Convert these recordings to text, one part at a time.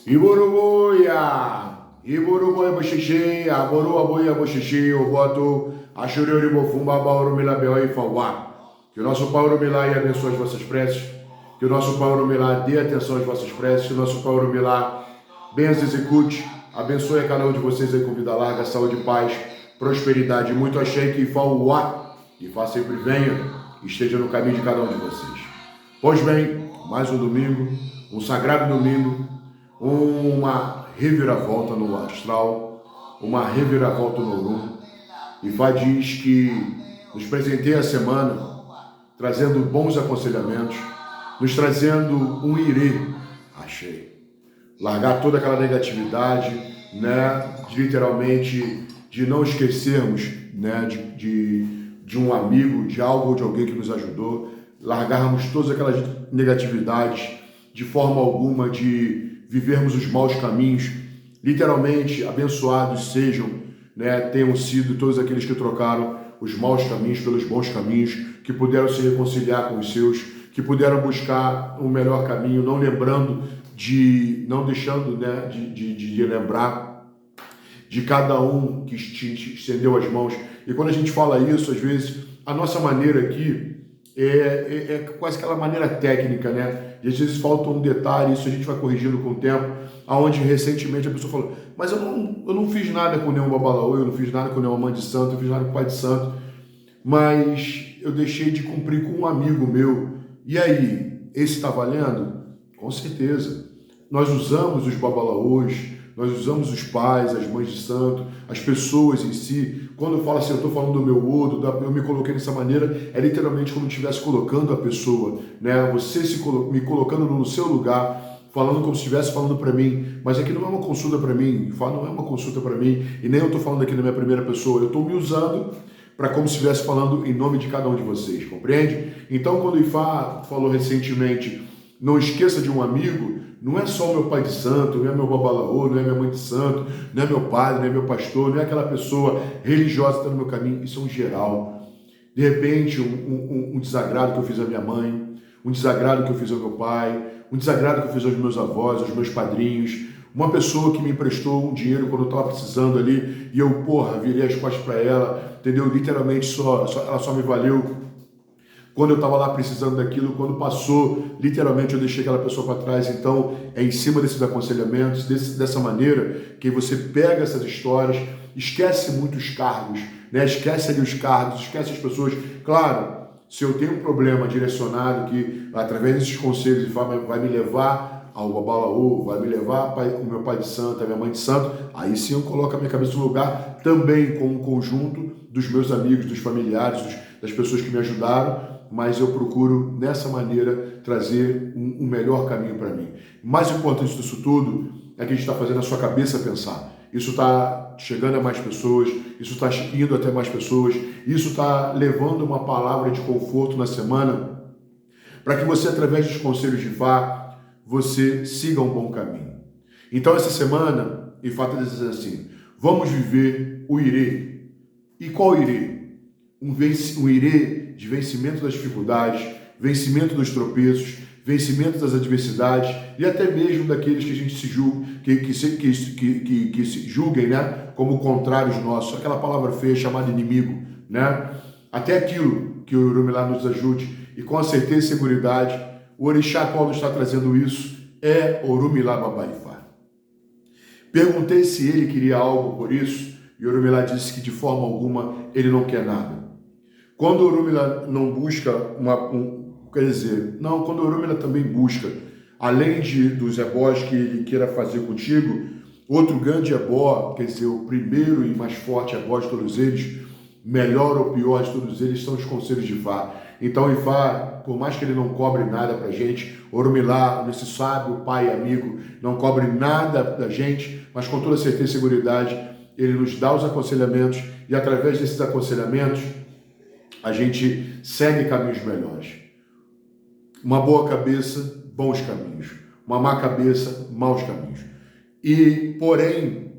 Iboruboia, Iboruboia boxixi, Aboruaboia boxixi, o voto, Achureu de Bofumba, Bauru Milabel e Fauá. Que o nosso Paulo Milá abençoe as vossas preces, que o nosso Paulo Milá dê atenção às vossas preces, que o nosso Paulo Milá benza, execute, abençoe a cada um de vocês aí com vida larga, saúde, paz, prosperidade, muito axé, que Fauá, e faça sempre venha, esteja no caminho de cada um de vocês. Pois bem, mais um domingo, um sagrado domingo, uma reviravolta no astral, uma reviravolta no Orum. Ifá diz que nos presenteia a semana trazendo bons aconselhamentos, nos trazendo um irê, achei. Largar toda aquela negatividade, né, literalmente de não esquecermos, né, de um amigo, de algo ou de alguém que nos ajudou, largarmos todas aquelas negatividades, de forma alguma de vivermos os maus caminhos, literalmente abençoados sejam, né, tenham sido todos aqueles que trocaram os maus caminhos pelos bons caminhos, que puderam se reconciliar com os seus, que puderam buscar um melhor caminho, não lembrando não deixando, né, de lembrar de cada um que estendeu as mãos. E quando a gente fala isso, às vezes, a nossa maneira aqui é quase aquela maneira técnica, né? E às vezes falta um detalhe, isso a gente vai corrigindo com o tempo, aonde recentemente a pessoa falou, mas eu não fiz nada com nenhum babalaô, eu não fiz nada com nenhuma mãe de santo, eu fiz nada com o pai de santo, mas eu deixei de cumprir com um amigo meu. E aí, esse está valendo? Com certeza. Nós usamos os babalaôs, nós usamos os pais, as mães de santo, as pessoas em si. Quando eu falo assim, eu estou falando do meu outro, eu me coloquei dessa maneira, é literalmente como se estivesse colocando a pessoa, né? Você me colocando no seu lugar, falando como se estivesse falando para mim, mas aqui não é uma consulta para mim, não é uma consulta para mim, e nem eu estou falando aqui na minha primeira pessoa, eu estou me usando para como se estivesse falando em nome de cada um de vocês, compreende? Então, quando o Ifá falou recentemente, não esqueça de um amigo, não é só o meu pai de santo, não é meu babalaô, não é minha mãe de santo, não é meu padre, não é meu pastor, não é aquela pessoa religiosa que está no meu caminho, isso é um geral. De repente, um desagrado que eu fiz à minha mãe, um desagrado que eu fiz ao meu pai, um desagrado que eu fiz aos meus avós, aos meus padrinhos, uma pessoa que me emprestou um dinheiro quando eu estava precisando ali, e eu, virei as costas para ela, entendeu? Literalmente, ela só me valeu quando eu estava lá precisando daquilo, quando passou, literalmente eu deixei aquela pessoa para trás. Então, é em cima desses aconselhamentos, dessa maneira, que você pega essas histórias, esquece muitos cargos, né? Esquece ali os cargos, esquece as pessoas. Claro, se eu tenho um problema direcionado que, através desses conselhos, vai me levar ao babalaô, vai me levar o meu pai de santo, a minha mãe de santo, aí sim eu coloco a minha cabeça no lugar, também com um conjunto dos meus amigos, dos familiares, das pessoas que me ajudaram, mas eu procuro, nessa maneira, trazer um melhor caminho para mim. Mais importante disso tudo é que a gente está fazendo a sua cabeça pensar. Isso está chegando a mais pessoas, isso está indo até mais pessoas, isso está levando uma palavra de conforto na semana, para que você, através dos conselhos de Ifá, você siga um bom caminho. Então, essa semana, Ifá está dizendo assim, vamos viver o Irê. E qual Irê? Um Irê de vencimento das dificuldades, vencimento dos tropeços, vencimento das adversidades e até mesmo daqueles que a gente se julga, que se julguem, né, como contrários nossos, aquela palavra feia chamada inimigo, né? Até aquilo que o Orumilá nos ajude, e com a certeza e seguridade, o Orixá qual nos está trazendo isso é Orumilá Babaifá. Perguntei se ele queria algo por isso, e Orumilá disse que de forma alguma ele não quer nada. Quando o Orumilá não busca quando o Orumilá também busca, além dos ebós que ele queira fazer contigo, outro grande ebó, quer dizer, o primeiro e mais forte ebó de todos eles, melhor ou pior de todos eles, são os conselhos de Ifá. Então, Ifá, por mais que ele não cobre nada pra gente, Orumilá, nesse sábio pai e amigo, não cobre nada da gente, mas com toda certeza e seguridade, ele nos dá os aconselhamentos e através desses aconselhamentos, a gente segue caminhos melhores. Uma boa cabeça, bons caminhos. Uma má cabeça, maus caminhos. E, porém,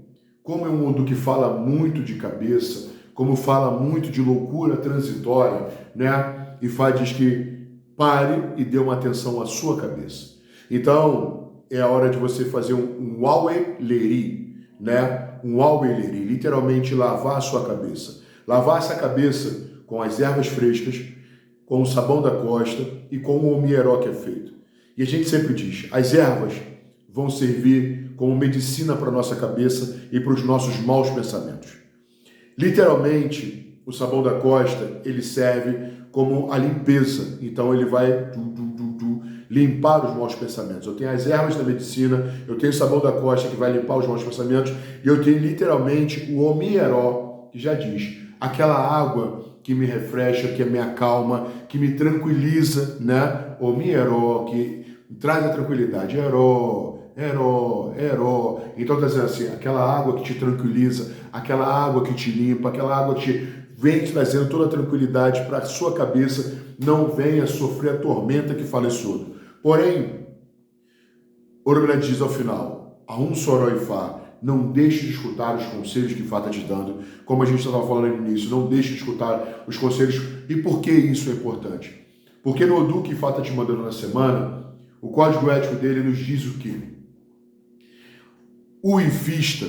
como é um mundo que fala muito de cabeça, como fala muito de loucura transitória, né? Ifá diz que pare e dê uma atenção à sua cabeça. Então, é a hora de você fazer um aueleri, né? Um aueleri, literalmente lavar a sua cabeça. Lavar essa cabeça com as ervas frescas, com o sabão da costa e com o omieró que é feito. E a gente sempre diz, as ervas vão servir como medicina para a nossa cabeça e para os nossos maus pensamentos. Literalmente, o sabão da costa, ele serve como a limpeza. Então, ele vai limpar os maus pensamentos. Eu tenho as ervas da medicina, eu tenho o sabão da costa que vai limpar os maus pensamentos, e eu tenho literalmente o omieró, que já diz, aquela água que me refresca, que me acalma, que me tranquiliza, né? Omieró, que traz a tranquilidade. Heró. Então está dizendo assim, aquela água que te tranquiliza, aquela água que te limpa, aquela água que vem trazendo toda a tranquilidade para a sua cabeça, não venha sofrer a tormenta que fala isso. Porém, Oromila diz ao final, Ahum Soró Ifá, não deixe de escutar os conselhos que Ifá está te dando, como a gente estava falando no início, não deixe de escutar os conselhos. E por que isso é importante? Porque no Odu que Ifá está te mandando na semana, o código ético dele nos diz o quê? O ifista,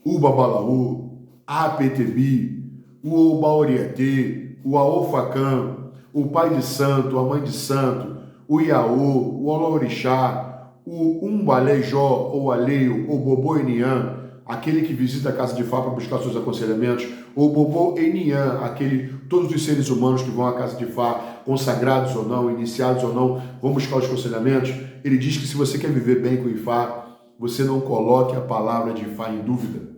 o babalaú, a petebi, o obaorietê, o aofacã, o pai de santo, a mãe de santo, o iaô, o olorixá, o umbalejó ou aleio, o bobô enian, aquele que visita a casa de Ifá para buscar seus aconselhamentos, o bobô enian, todos os seres humanos que vão à casa de Ifá, consagrados ou não, iniciados ou não, vão buscar os aconselhamentos. Ele diz que se você quer viver bem com Ifá, você não coloque a palavra de Ifá em dúvida.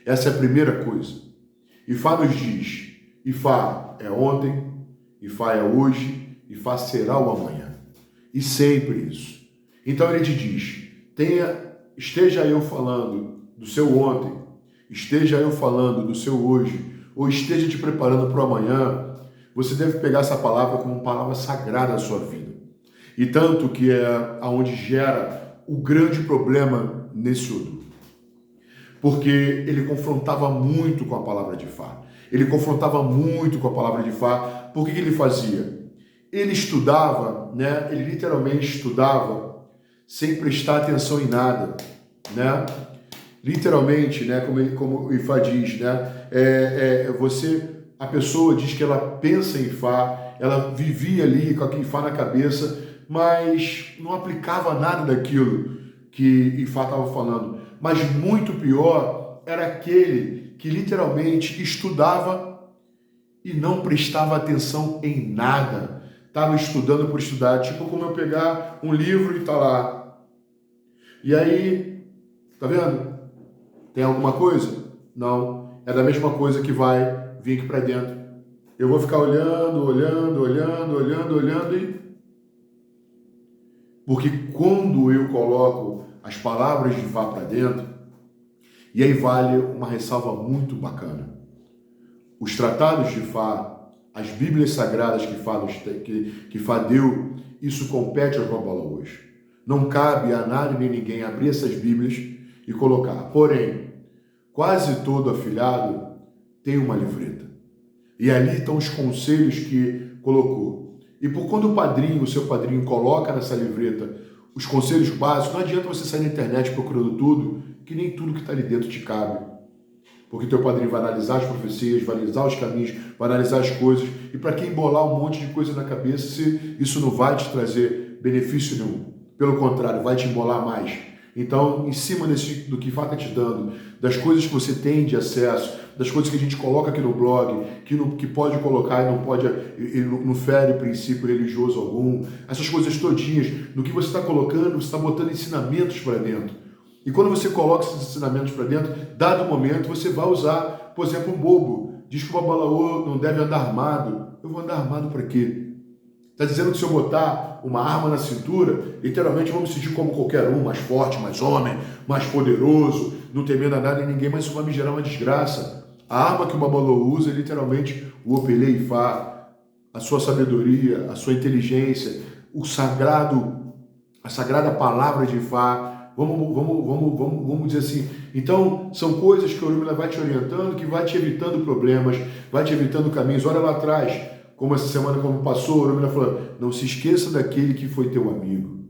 Essa é a primeira coisa. Ifá nos diz, Ifá é ontem, Ifá é hoje, Ifá será o amanhã. E sempre isso. Então ele te diz, esteja eu falando do seu ontem, esteja eu falando do seu hoje, ou esteja te preparando para o amanhã, você deve pegar essa palavra como uma palavra sagrada da sua vida. E tanto que é aonde gera o grande problema nesse Odu. Porque ele confrontava muito com a palavra de Ifá. Ele confrontava muito com a palavra de Ifá. Por que ele fazia? Ele estudava, né? Ele literalmente estudava sem prestar atenção em nada, né? Literalmente, né? Como o Ifá diz, né? A pessoa diz que ela pensa em Ifá, ela vivia ali com a Ifá na cabeça, mas não aplicava nada daquilo que Ifá estava falando. Mas muito pior era aquele que literalmente estudava e não prestava atenção em nada. Estava estudando por estudar, tipo como eu pegar um livro e tá lá. E aí, tá vendo? Tem alguma coisa? Não. É da mesma coisa que vai vir aqui para dentro. Eu vou ficar olhando e... Porque quando eu coloco as palavras de Ifá para dentro, e aí vale uma ressalva muito bacana. Os tratados de Ifá, as Bíblias sagradas que Ifá deu, isso compete aos babalaôs. Não cabe a nada nem ninguém abrir essas Bíblias e colocar. Porém, quase todo afilhado tem uma livreta. E ali estão os conselhos que colocou. E por quando o seu padrinho, coloca nessa livreta os conselhos básicos, não adianta você sair na internet procurando tudo, que nem tudo que está ali dentro te cabe. Porque teu padrinho vai analisar as profecias, vai analisar os caminhos, vai analisar as coisas. E para que embolar um monte de coisa na cabeça se isso não vai te trazer benefício nenhum? Pelo contrário, vai te embolar mais. Então, em cima do que Ifá está te dando, das coisas que você tem de acesso, das coisas que a gente coloca aqui no blog, que pode colocar e não pode, não fere princípio religioso algum, essas coisas todinhas, no que você está colocando, você está botando ensinamentos para dentro. E quando você coloca esses ensinamentos para dentro, dado momento, você vai usar, por exemplo, um bobo. Diz que o babalaô não deve andar armado. Eu vou andar armado para quê? Está dizendo que se eu botar uma arma na cintura, literalmente eu vou me sentir como qualquer um, mais forte, mais homem, mais poderoso, não temendo a nada em ninguém, mas isso vai me gerar uma desgraça. A arma que o babalaô usa é literalmente o Opelê Ifá, a sua sabedoria, a sua inteligência, a sagrada palavra de Ifá. Vamos dizer assim. Então, são coisas que o Oromila vai te orientando, que vai te evitando problemas, vai te evitando caminhos. Olha lá atrás, como essa semana como passou, o Oromila falou, não se esqueça daquele que foi teu amigo.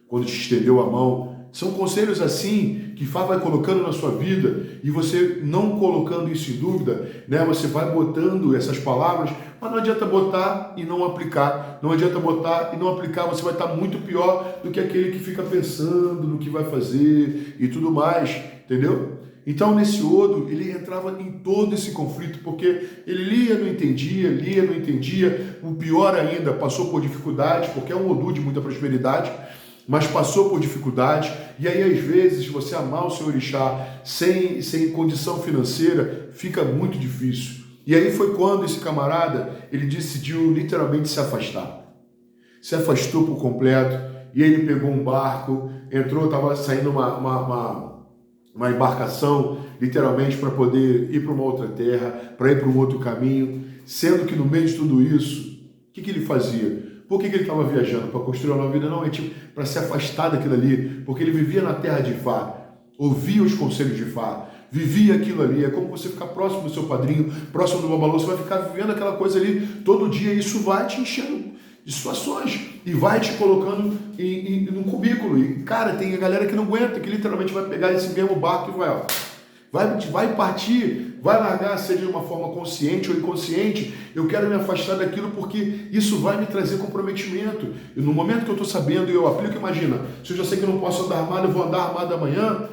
quando te estendeu a mão. São conselhos assim que Fá vai colocando na sua vida e você não colocando isso em dúvida, né? Você vai botando essas palavras, mas não adianta botar e não aplicar. Não adianta botar e não aplicar, você vai estar muito pior do que aquele que fica pensando no que vai fazer e tudo mais, entendeu? Então, nesse Odo, ele entrava em todo esse conflito, porque ele lia, não entendia, o pior ainda, passou por dificuldade, porque é um Odu de muita prosperidade, mas passou por dificuldade, e aí às vezes você amar o seu orixá sem condição financeira, fica muito difícil. E aí foi quando esse camarada, ele decidiu literalmente se afastar. Se afastou por completo, e aí ele pegou um barco, entrou, estava saindo uma embarcação, literalmente, para poder ir para uma outra terra, para ir para um outro caminho, sendo que no meio de tudo isso, o que ele fazia? Por que ele estava viajando? Para construir uma nova vida? Não, é tipo para se afastar daquilo ali, porque ele vivia na terra de Fá, ouvia os conselhos de Fá, vivia aquilo ali. É como você ficar próximo do seu padrinho, próximo do babalô, você vai ficar vivendo aquela coisa ali todo dia, e isso vai te enchendo de situações e vai te colocando num cubículo. E, cara, tem a galera que não aguenta, que literalmente vai pegar esse mesmo barco e vai partir, vai largar, seja de uma forma consciente ou inconsciente. Eu quero me afastar daquilo porque isso vai me trazer comprometimento. E no momento que eu estou sabendo e eu aplico, imagina, se eu já sei que eu não posso andar armado, eu vou andar armado amanhã.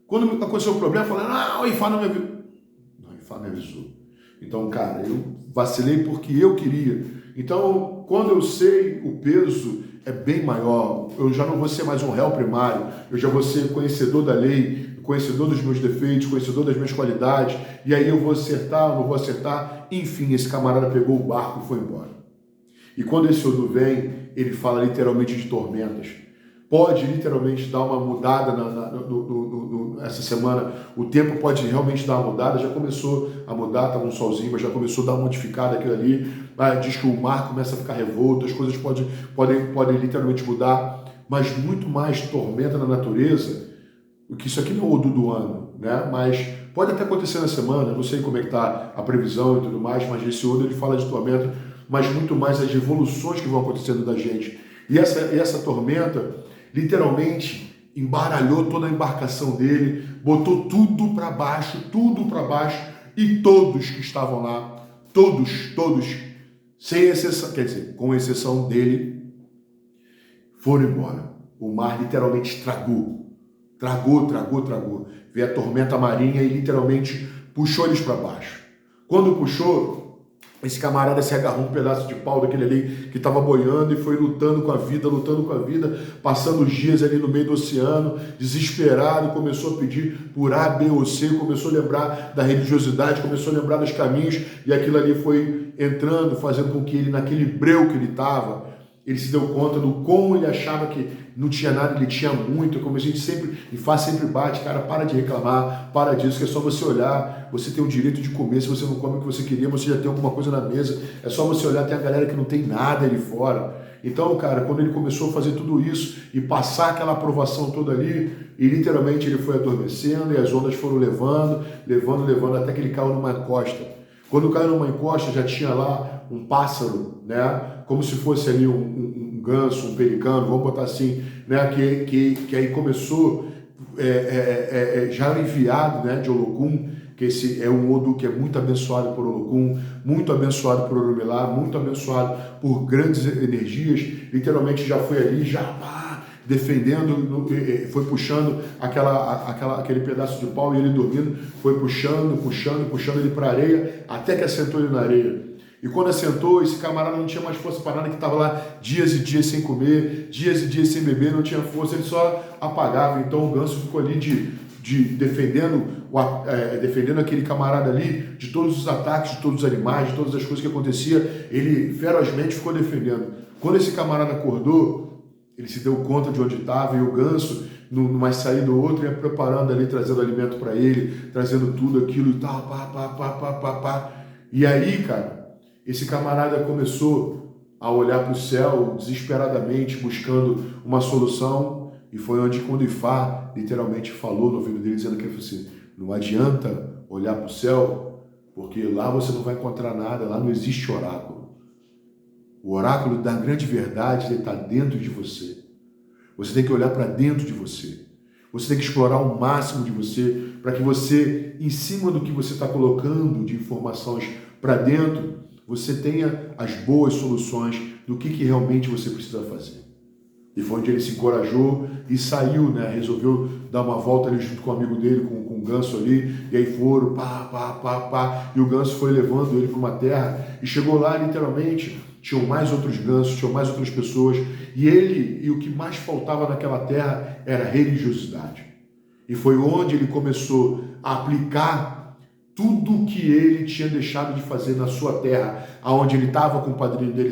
Quando aconteceu o problema, eu falei, não, o Ifá não me avisou. Não, o Ifá me avisou. Então, cara, eu vacilei porque eu queria. Então, quando eu sei o peso é bem maior, eu já não vou ser mais um réu primário, eu já vou ser conhecedor da lei, conhecedor dos meus defeitos, conhecedor das minhas qualidades, e aí eu vou acertar, eu não vou acertar. Enfim, esse camarada pegou o barco e foi embora. E quando esse Odu vem, ele fala literalmente de tormentas. Pode literalmente dar uma mudada essa semana, o tempo pode realmente dar uma mudada, já começou a mudar, estava um solzinho, mas já começou a dar uma modificada aquilo ali, diz que o mar começa a ficar revolto, as coisas podem literalmente mudar, mas muito mais tormenta na natureza, que isso aqui não é o Odu do ano, né? Mas pode até acontecer na semana, não sei como é que está a previsão e tudo mais, mas esse Odu ele fala de tormenta, mas muito mais as revoluções que vão acontecendo da gente. E essa tormenta, literalmente, embaralhou toda a embarcação dele, botou tudo para baixo, e todos que estavam lá, todos, sem exceção, quer dizer, com exceção dele, foram embora. O mar literalmente tragou. Veio a tormenta marinha e literalmente puxou eles para baixo. Quando puxou, esse camarada se agarrou um pedaço de pau daquele ali que estava boiando e foi lutando com a vida, passando os dias ali no meio do oceano, desesperado, começou a pedir por A, B ou C, começou a lembrar da religiosidade, começou a lembrar dos caminhos, e aquilo ali foi entrando, fazendo com que ele, naquele breu que ele estava, ele se deu conta do como ele achava que não tinha nada, ele tinha muito, como a gente sempre, e faz sempre bate, cara, para de reclamar, para disso, que é só você olhar, você tem o direito de comer, se você não come o que você queria, você já tem alguma coisa na mesa, é só você olhar, tem a galera que não tem nada ali fora. Então, cara, quando ele começou a fazer tudo isso e passar aquela aprovação toda ali, e literalmente ele foi adormecendo e as ondas foram levando, até que ele caiu numa encosta. Quando caiu numa encosta, já tinha lá um pássaro, né? Como se fosse ali um ganso, um pelicano, vamos botar assim, né? Que aí começou, já enviado, né, de Olokun, que esse é um Odu que é muito abençoado por Olokun, muito abençoado por Orumilá, muito abençoado por grandes energias, literalmente já foi ali, defendendo, foi puxando aquele pedaço de pau e ele dormindo, foi puxando ele para a areia, até que assentou ele na areia. E quando assentou, esse camarada não tinha mais força para nada, que estava lá dias e dias sem comer, dias e dias sem beber, não tinha força, ele só apagava. Então o ganso ficou ali defendendo aquele camarada ali de todos os ataques, de todos os animais, de todas as coisas que aconteciam, ele ferozmente ficou defendendo. Quando esse camarada acordou, ele se deu conta de onde estava, e o ganso, numa saída ou outra, ia preparando ali, trazendo alimento para ele, trazendo tudo aquilo e tal, E aí, cara, esse camarada começou a olhar para o céu desesperadamente, buscando uma solução, e foi onde, quando Ifá literalmente falou no ouvido dele, dizendo que ele falou assim: não adianta olhar para o céu, porque lá você não vai encontrar nada, lá não existe oráculo. O oráculo da grande verdade está dentro de você. Você tem que olhar para dentro de você. Você tem que explorar o máximo de você para que você, em cima do que você está colocando de informações para dentro, você tenha as boas soluções do que realmente você precisa fazer. E foi onde ele se encorajou e saiu, né? Resolveu dar uma volta ali junto com o amigo dele, com o Ganso ali, e aí foram, pá, e o Ganso foi levando ele para uma terra, e chegou lá, literalmente, tinham mais outros gansos, tinham mais outras pessoas, e o que mais faltava naquela terra era religiosidade. E foi onde ele começou a aplicar tudo o que ele tinha deixado de fazer na sua terra, aonde ele estava com o padrinho dele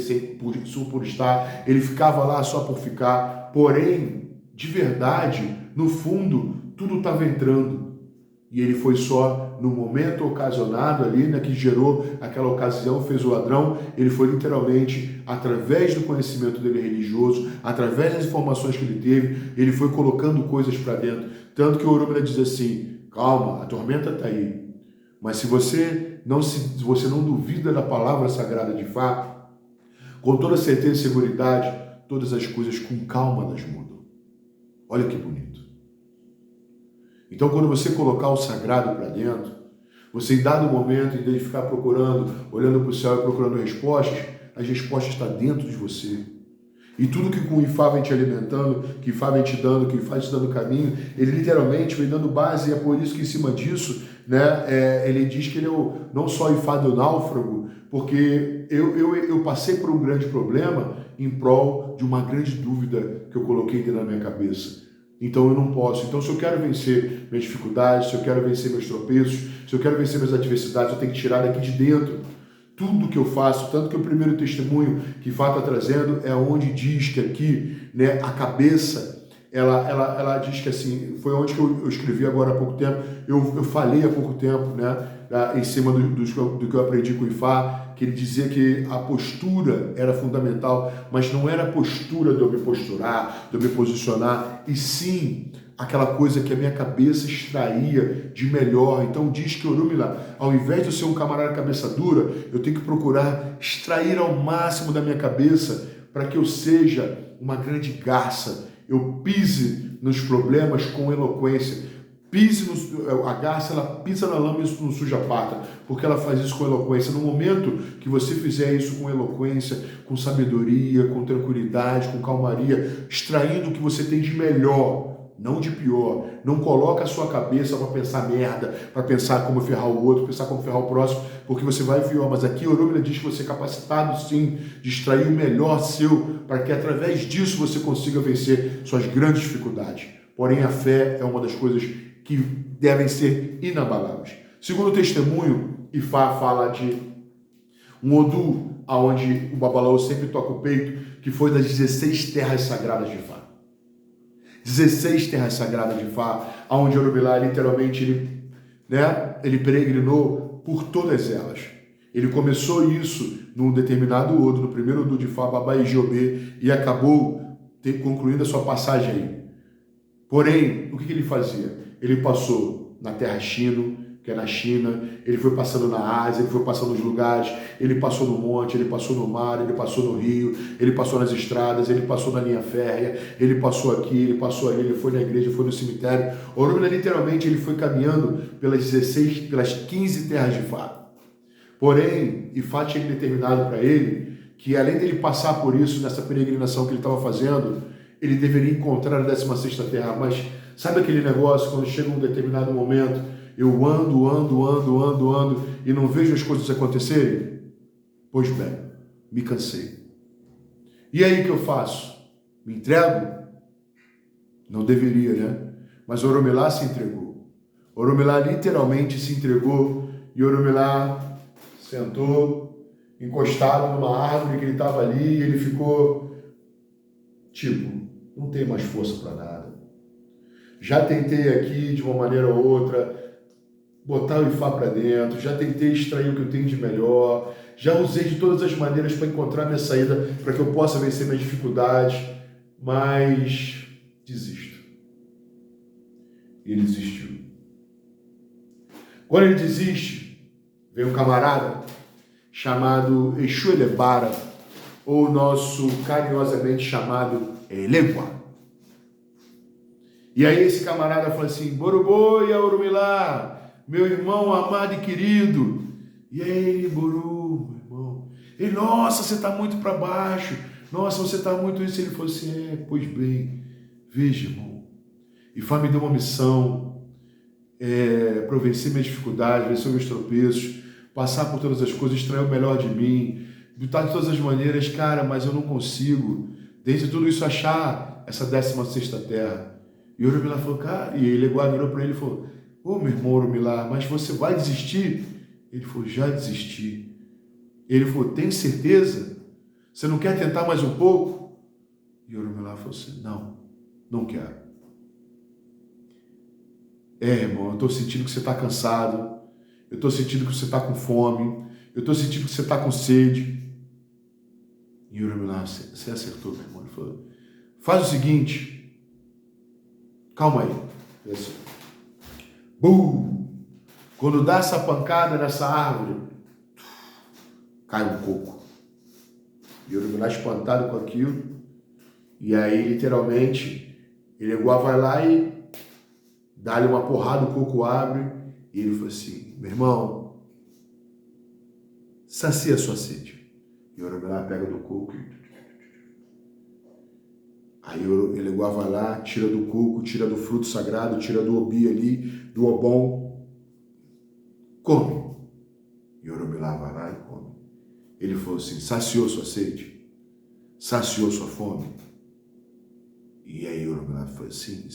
por estar, ele ficava lá só por ficar, porém, de verdade, no fundo, tudo estava entrando. E ele foi só no momento ocasionado ali, né, que gerou aquela ocasião, fez o ladrão. Ele foi literalmente, através do conhecimento dele religioso, através das informações que ele teve, ele foi colocando coisas para dentro. Tanto que o Oromila diz assim: calma, a tormenta está aí. Mas se você não duvida da palavra sagrada de Fá, com toda certeza e seguridade, todas as coisas com calma elas mudam. Olha que bonito. Então, quando você colocar o sagrado para dentro, você em dado momento, em vez de ficar procurando, olhando para o céu e procurando respostas, as respostas estão dentro de você. E tudo que com o Ifá vem te alimentando, que o Ifá vem te dando, que o Ifá te dando caminho, ele literalmente vem dando base, e é por isso que em cima disso, né, ele diz que ele é não só o Ifá do náufrago, porque eu passei por um grande problema em prol de uma grande dúvida que eu coloquei dentro da minha cabeça. Então eu não posso. Então, se eu quero vencer minhas dificuldades, se eu quero vencer meus tropeços, se eu quero vencer minhas adversidades, eu tenho que tirar daqui de dentro tudo que eu faço. Tanto que o primeiro testemunho que Fá está trazendo é onde diz que aqui, né, a cabeça, ela diz que assim, foi onde que eu escrevi agora há pouco tempo, eu falei há pouco tempo, né, em cima do que eu aprendi com o Ifá, que ele dizia que a postura era fundamental, mas não era a postura de eu me posturar, de eu me posicionar, e sim aquela coisa que a minha cabeça extraía de melhor. Então diz que Oromila, ao invés de eu ser um camarada cabeça dura, eu tenho que procurar extrair ao máximo da minha cabeça para que eu seja uma grande garça. Eu pise nos problemas com eloquência. A garça, ela pisa na lama e não suja a pata, porque ela faz isso com eloquência. No momento que você fizer isso com eloquência, com sabedoria, com tranquilidade, com calmaria, extraindo o que você tem de melhor, não de pior, não coloca a sua cabeça para pensar merda, para pensar como ferrar o outro, pensar como ferrar o próximo, porque você vai pior. Mas aqui Oromila diz que você é capacitado sim de extrair o melhor seu, para que através disso você consiga vencer suas grandes dificuldades. Porém, a fé é uma das coisas que devem ser inabaláveis. Segundo o testemunho, Ifá fala de um Odu, onde o Babalaô sempre toca o peito, que foi das 16 terras sagradas de Ifá. 16 terras sagradas de Ifá, onde Oromila literalmente ele peregrinou por todas elas. Ele começou isso num determinado Odu, no primeiro Odu de Ifá, Babá e Giobê, e acabou concluindo a sua passagem aí. Porém, o que ele fazia? Ele passou na terra Shino, que é na China, ele foi passando na Ásia, ele foi passando nos lugares, ele passou no monte, ele passou no mar, ele passou no rio, ele passou nas estradas, ele passou na linha férrea, ele passou aqui, ele passou ali, ele foi na igreja, foi no cemitério. Oromila, literalmente, ele foi caminhando pelas 15 terras de Ifá. Porém, Ifá tinha determinado para ele que, além dele passar por isso, nessa peregrinação que ele estava fazendo, ele deveria encontrar a 16ª terra. Mas sabe aquele negócio, quando chega um determinado momento, eu ando e não vejo as coisas acontecerem? Pois bem, me cansei. E aí o que eu faço? Me entrego? Não deveria, né? Mas Oromila se entregou. Oromila literalmente se entregou, e Oromila sentou encostado numa árvore que ele estava ali, e ele ficou tipo, não tem mais força para nada. Já tentei aqui de uma maneira ou outra botar o Ifá para dentro, já tentei extrair o que eu tenho de melhor, já usei de todas as maneiras para encontrar minha saída, para que eu possa vencer minhas dificuldades, mas desisto. E ele desistiu. Quando ele desiste, vem um camarada chamado Exu Elebara, ou nosso carinhosamente chamado Elegua. E aí esse camarada fala assim, Boroboi, Aurumilá, meu irmão amado e querido. E aí ele, Boru, meu irmão. Ele, nossa, você está muito para baixo. Nossa, você está muito isso. Ele falou assim, pois bem, veja, irmão. Ifá me deu uma missão, para eu vencer minhas dificuldades, vencer meus tropeços, passar por todas as coisas, extrair o melhor de mim, lutar de todas as maneiras, cara, mas eu não consigo, desde tudo isso, achar essa 16ª terra. E o Orumilá falou, cara, e ele virou para ele e falou, ô meu irmão Orumilá, mas você vai desistir? Ele falou, já desisti. Ele falou, tem certeza? Você não quer tentar mais um pouco? E o Orumilá falou assim, não quero. Irmão, eu estou sentindo que você está cansado, eu estou sentindo que você está com fome, eu estou sentindo que você está com sede. E o Orumilá, você acertou, meu irmão. Ele falou, faz o seguinte, calma aí. Assim, quando dá essa pancada nessa árvore, cai um coco. E o Orumilá espantado com aquilo, e aí literalmente, ele vai lá e dá-lhe uma porrada, o coco abre, e ele falou assim, meu irmão, sacia a sua sede. E o Orumilá pega do coco, aí ele vai lá, tira do coco, tira do fruto sagrado, tira do obi ali, do obom, come. E o Orumilá vai lá e come. Ele falou assim, saciou sua sede? Saciou sua fome? E aí o Orumilá falou, sim.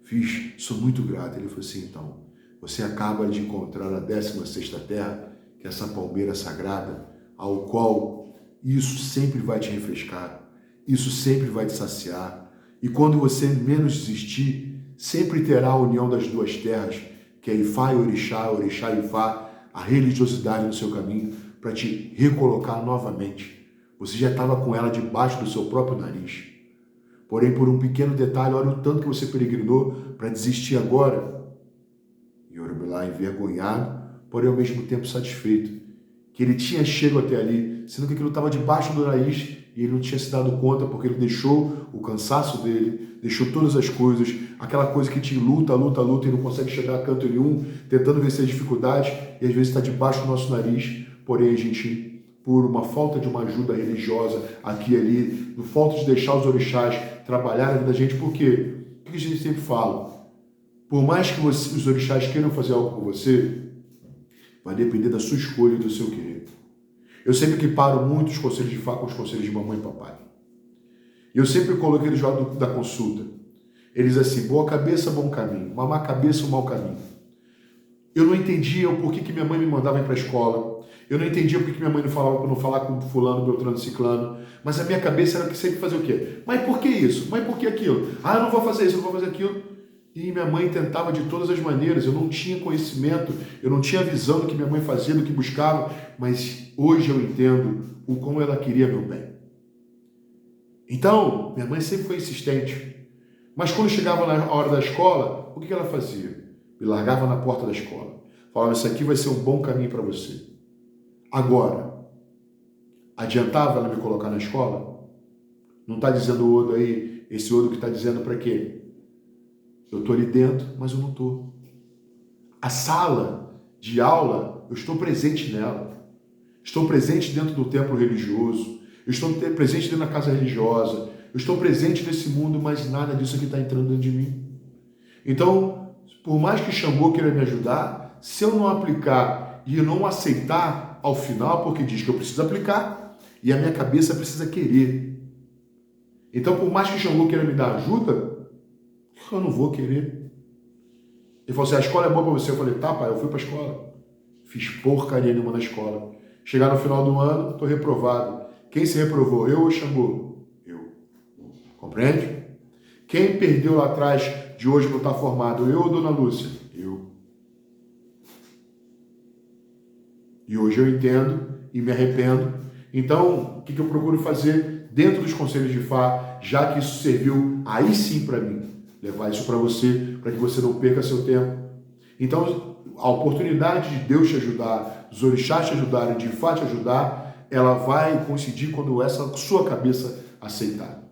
Fiz, sou muito grato. Ele falou assim, então, você acaba de encontrar a 16ª terra, que é essa palmeira sagrada, ao qual isso sempre vai te refrescar, isso sempre vai te saciar. E quando você menos desistir, sempre terá a união das duas terras, que é Ifá e Orixá, Orixá e Ifá, a religiosidade no seu caminho, para te recolocar novamente. Você já estava com ela debaixo do seu próprio nariz. Porém, por um pequeno detalhe, olha o tanto que você peregrinou para desistir agora. E o Orumilá, envergonhado, porém ao mesmo tempo satisfeito, que ele tinha chego até ali, sendo que aquilo estava debaixo do nariz e ele não tinha se dado conta, porque ele deixou o cansaço dele, deixou todas as coisas, aquela coisa que te luta e não consegue chegar a canto nenhum, tentando vencer as dificuldades, e às vezes está debaixo do nosso nariz, porém a gente, por uma falta de uma ajuda religiosa aqui e ali, por falta de deixar os orixás trabalhar na vida da gente, por quê? O que a gente sempre fala? Por mais que os orixás queiram fazer algo por você, vai depender da sua escolha e do seu querer. Eu sempre equiparo muito os conselhos de Fá com os conselhos de mamãe e papai. E eu sempre coloquei eles lá da consulta. Eles assim, boa cabeça, bom caminho. Uma má cabeça, um mau caminho. Eu não entendia o porquê que minha mãe me mandava ir para a escola. Eu não entendia por que minha mãe não falava para não falar com fulano, beltrano, ciclano. Mas a minha cabeça era que sempre fazia o quê? Mas por que isso? Mas por que aquilo? Ah, eu não vou fazer isso, eu não vou fazer aquilo. E minha mãe tentava de todas as maneiras. Eu não tinha conhecimento, eu não tinha visão do que minha mãe fazia, do que buscava. Mas hoje eu entendo o como ela queria meu bem. Então, minha mãe sempre foi insistente. Mas quando chegava na hora da escola, o que ela fazia? Me largava na porta da escola. Falava, isso aqui vai ser um bom caminho para você. Agora, adiantava ela me colocar na escola? Não está dizendo o Odo aí, esse Odo que está dizendo para quê? Eu estou ali dentro, mas eu não estou. A sala de aula, eu estou presente nela. Estou presente dentro do templo religioso. Eu estou presente dentro da casa religiosa. Eu estou presente nesse mundo, mas nada disso aqui está entrando dentro de mim. Então, por mais que Xangô queira me ajudar, se eu não aplicar e eu não aceitar ao final, porque diz que eu preciso aplicar e a minha cabeça precisa querer. Então, por mais que Xangô queira me dar ajuda, eu não vou querer. Ele falou assim, a escola é boa para você. Eu falei, tá, pai, eu fui para a escola. Fiz porcaria nenhuma na escola. Chegar no final do ano, estou reprovado. Quem se reprovou? Eu ou Xangô? Eu. Compreende? Quem perdeu lá atrás de hoje não está formado? Eu ou Dona Lúcia? Eu. E hoje eu entendo e me arrependo. Então, o que eu procuro fazer dentro dos conselhos de Fá, já que isso serviu aí sim para mim? Levar isso para você, para que você não perca seu tempo. Então, a oportunidade de Deus te ajudar, dos orixás te ajudarem, de Ifá te ajudar, ela vai coincidir quando essa sua cabeça aceitar.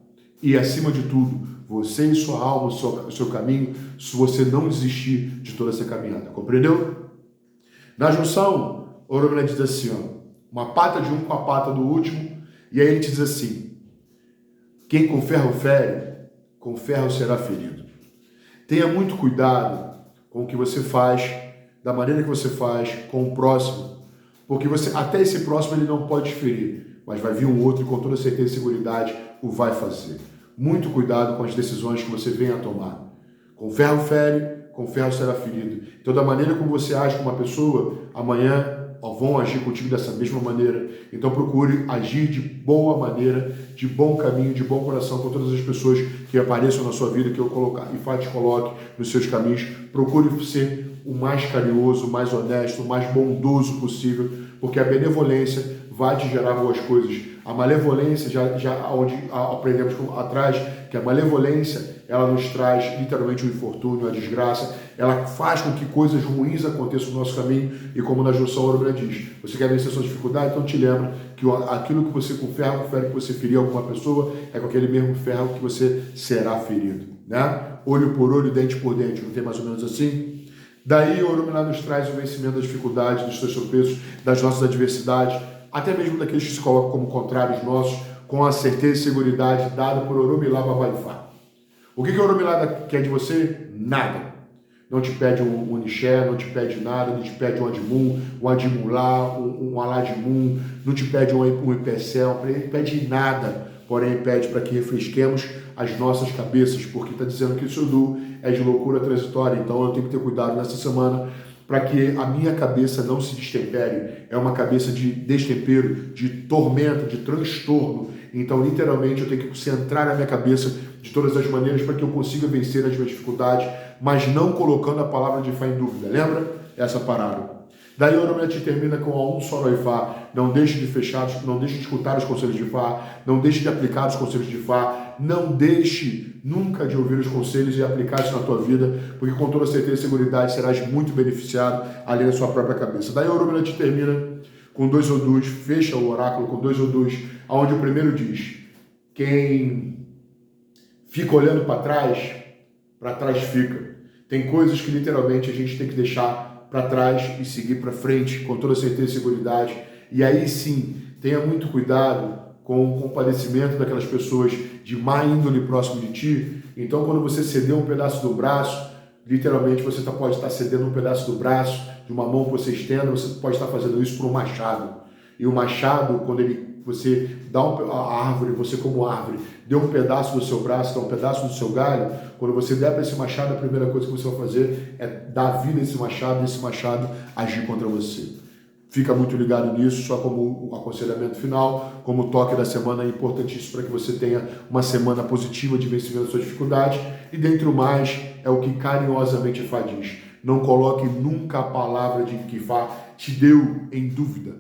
E, acima de tudo, você e sua alma, o seu caminho, se você não desistir de toda essa caminhada. Compreendeu? Na junção, Oromila diz assim, ó, uma pata de um com a pata do último, e aí ele diz assim, quem com ferro fere, com ferro será ferido. Tenha muito cuidado com o que você faz, da maneira que você faz, com o próximo, porque até esse próximo ele não pode te ferir, mas vai vir um outro e com toda certeza e seguridade o vai fazer. Muito cuidado com as decisões que você venha a tomar. Com ferro fere, com ferro será ferido. Então, da maneira como você age com uma pessoa, amanhã vão agir contigo dessa mesma maneira. Então, procure agir de boa maneira, de bom caminho, de bom coração com todas as pessoas que apareçam na sua vida, que eu colocar e te coloque nos seus caminhos. Procure ser o mais carinhoso, o mais honesto, o mais bondoso possível, porque a benevolência vai te gerar boas coisas. A malevolência, onde aprendemos atrás, que a malevolência, ela nos traz literalmente o infortúnio, a desgraça, ela faz com que coisas ruins aconteçam no nosso caminho, e como na junção Oromila diz, você quer vencer sua dificuldade, então te lembra que aquilo que você com ferro fere, que você ferir alguma pessoa, é com aquele mesmo ferro que você será ferido, né? Olho por olho, dente por dente, não tem mais ou menos assim? Daí Oromila nos traz o vencimento das dificuldades, dos seus tropeços, das nossas adversidades, até mesmo daqueles que se colocam como contrários nossos, com a certeza e seguridade dada por Oromila Babaifá. O que Oromila quer de você? Nada. Não te pede um Onixé, não te pede nada, não te pede um Adimun, um Adimulá, um Aladimun, não te pede um Ipecel, não pede nada, porém pede para que refresquemos as nossas cabeças, porque está dizendo que isso é de loucura transitória, então eu tenho que ter cuidado nessa semana para que a minha cabeça não se destempere. É uma cabeça de destempero, de tormenta, de transtorno. Então, literalmente, eu tenho que centrar a minha cabeça de todas as maneiras para que eu consiga vencer as minhas dificuldades, mas não colocando a palavra de fé em dúvida. Lembra? Essa parada. Daí Oromila te termina com a um só Ifá. Não deixe de fechar, não deixe de escutar os conselhos de Ifá, não deixe de aplicar os conselhos de Ifá, não deixe nunca de ouvir os conselhos e aplicar isso na tua vida, porque com toda certeza e seguridade serás muito beneficiado ali na sua própria cabeça. Daí Oromila te termina com 2 odus, fecha o oráculo com 2 odus, onde o primeiro diz, quem fica olhando para trás fica. Tem coisas que literalmente a gente tem que deixar para trás e seguir para frente com toda certeza e seguridade. E aí sim, tenha muito cuidado com o compadecimento daquelas pessoas de má índole próximo de ti. Então, quando você ceder um pedaço do braço, literalmente você pode estar cedendo um pedaço do braço, de uma mão que você estenda, você pode estar fazendo isso por um machado. E o machado, quando você dá a árvore, você como árvore, deu um pedaço do seu braço, dá um pedaço do seu galho, quando você der para esse machado, a primeira coisa que você vai fazer é dar vida a esse machado agir contra você. Fica muito ligado nisso, só como o aconselhamento final, como o toque da semana é importantíssimo para que você tenha uma semana positiva de vencimento das suas dificuldades. E dentre o mais, é o que carinhosamente Ifá diz. Não coloque nunca a palavra de que Ifá te deu em dúvida.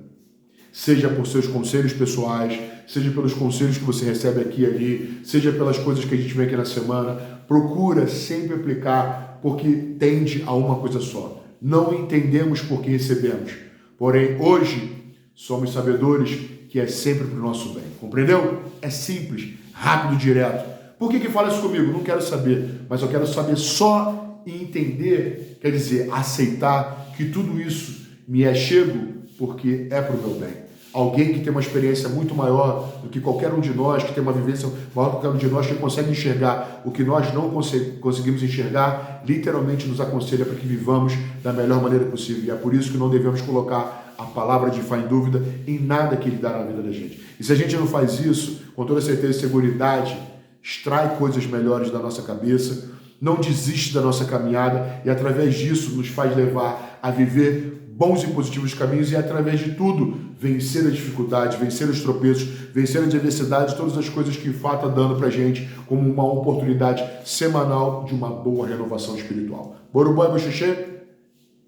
Seja por seus conselhos pessoais, seja pelos conselhos que você recebe aqui e ali, seja pelas coisas que a gente vê aqui na semana, procura sempre aplicar, porque tende a uma coisa só. Não entendemos por que recebemos, porém hoje somos sabedores que é sempre para o nosso bem. Compreendeu? É simples, rápido, direto. Por que fala isso comigo? Não quero saber, mas eu quero saber só e entender, quer dizer, aceitar que tudo isso me é chego porque é para o meu bem. Alguém que tem uma experiência muito maior do que qualquer um de nós, que tem uma vivência maior do que qualquer um de nós, que consegue enxergar o que nós não conseguimos enxergar, literalmente nos aconselha para que vivamos da melhor maneira possível. E é por isso que não devemos colocar a palavra de Ifá em dúvida em nada que Ele dá na vida da gente. E se a gente não faz isso, com toda certeza e seguridade, extrai coisas melhores da nossa cabeça, não desiste da nossa caminhada e através disso nos faz levar a viver bons e positivos caminhos e através de tudo vencer as dificuldades, vencer os tropeços, vencer as adversidades, todas as coisas que Ifá está dando para a gente como uma oportunidade semanal de uma boa renovação espiritual. Borubó e Boxexê,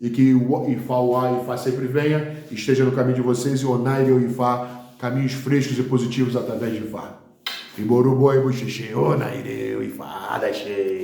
e que o Ifá, o Ifá sempre venha, esteja no caminho de vocês e Onaire o Ifá, caminhos frescos e positivos através de Ifá. E Borubó e Boxexê, Onaire o Ifá, Daxê.